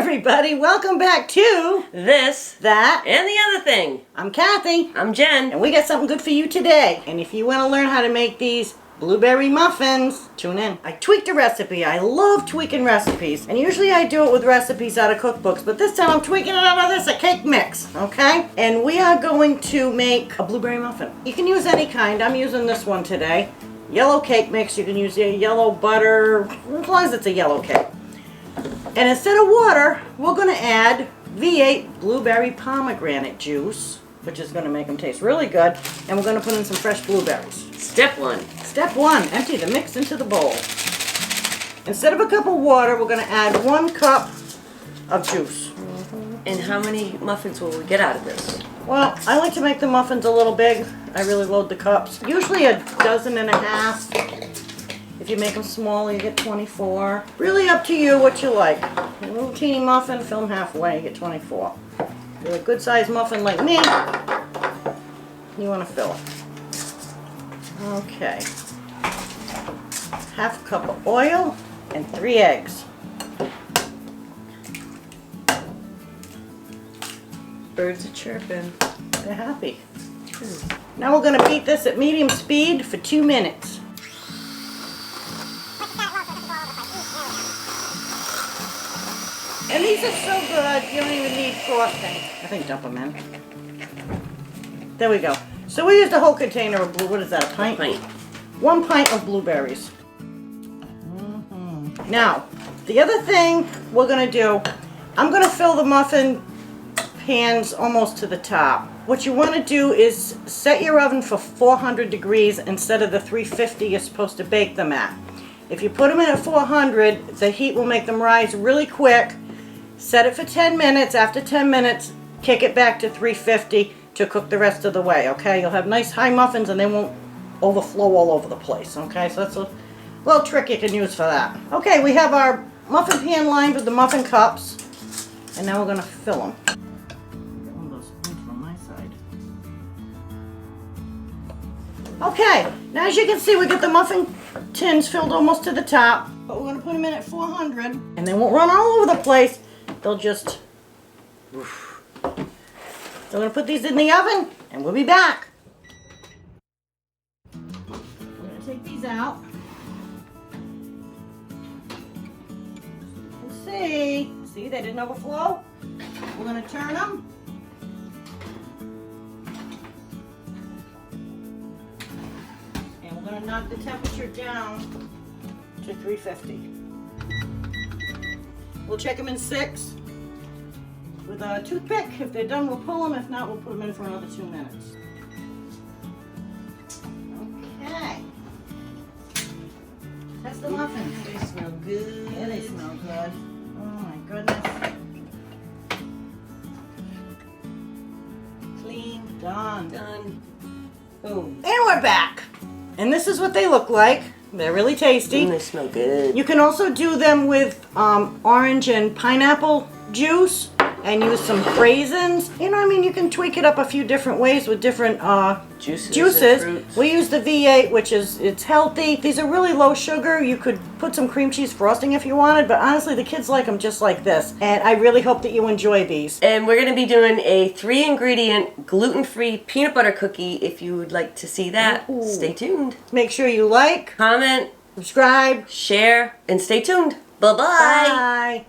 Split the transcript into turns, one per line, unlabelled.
everybody, welcome back to
This,
That,
and the Other Thing.
I'm Kathy,
I'm Jen.
and we got something good for you today. And if you want to learn how to make these blueberry muffins, tune in. I tweaked a recipe. I love tweaking recipes. And usually I do it with recipes out of cookbooks, but this time I'm tweaking it out of this, a cake mix, okay? And we are going to make a blueberry muffin. You can use any kind. I'm using this one today. Yellow cake mix. You can use your yellow butter, as long as it's a yellow cake. And instead of water, we're going to add V8 blueberry pomegranate juice, which is going to make them taste really good. And we're going to put in some fresh blueberries.
Step one.
Step one, empty the mix into the bowl. Instead of a cup of water, we're going to add 1 cup of juice.
And how many muffins will we get out of this?
Well, I like to make the muffins a little big. I really load the cups. Usually 1.5 dozen. If you make them smaller, you get 24. Really up to you what you like. A little teeny muffin, fill them halfway, you get 24. If you're a good sized muffin like me, you want to fill it. Okay. 1/2 cup of oil and 3 eggs.
Birds are chirping.
They're happy. Now we're going to beat this at medium speed for 2 minutes. And these are so good, you don't even need frosting. I think dump them in. There we go. So we used a whole container of blue, what is that, a pint? 1 pint of blueberries. Now, the other thing we're going to do, I'm going to fill the muffin pans almost to the top. What you want to do is set your oven for 400 degrees instead of the 350 you're supposed to bake them at. If you put them in at 400, the heat will make them rise really quick. Set it for 10 minutes. After 10 minutes, kick it back to 350 to cook the rest of the way, okay? You'll have nice high muffins and they won't overflow all over the place, okay? So that's a little trick you can use for that. Okay, we have our muffin pan lined with the muffin cups, and now we're going to fill them. Get one of those spoons from my side. Okay, now as you can see, we get the muffin tins filled almost to the top, but we're going to put them in at 400, and they won't run all over the place. They'll just... So we're going to put these in the oven, and we'll be back. We're going to take these out. Let's see. See, they didn't overflow. We're going to turn them. And we're going to knock the temperature down to 350. We'll check them in 6 with a toothpick. If they're done, we'll pull them. If not, we'll put them in for another 2 minutes. Okay. Test the muffins.
They smell good.
Yeah, they smell good. Oh my goodness. Clean, done.
Done. Boom.
And we're back. And this is what they look like. They're really tasty.
They smell good.
You can also do them with orange and pineapple juice and use some raisins. You know, I mean, you can tweak it up a few different ways with different juices.
And fruits.
We use the V8, which it's healthy. These are really low sugar. You could put some cream cheese frosting if you wanted, but honestly, the kids like them just like this. And I really hope that you enjoy these.
And we're going to be doing a 3-ingredient gluten-free peanut butter cookie. If you would like to see that,
Ooh.
Stay tuned.
Make sure you like,
Comment,
subscribe,
share, and stay tuned. Bye-bye.
bye.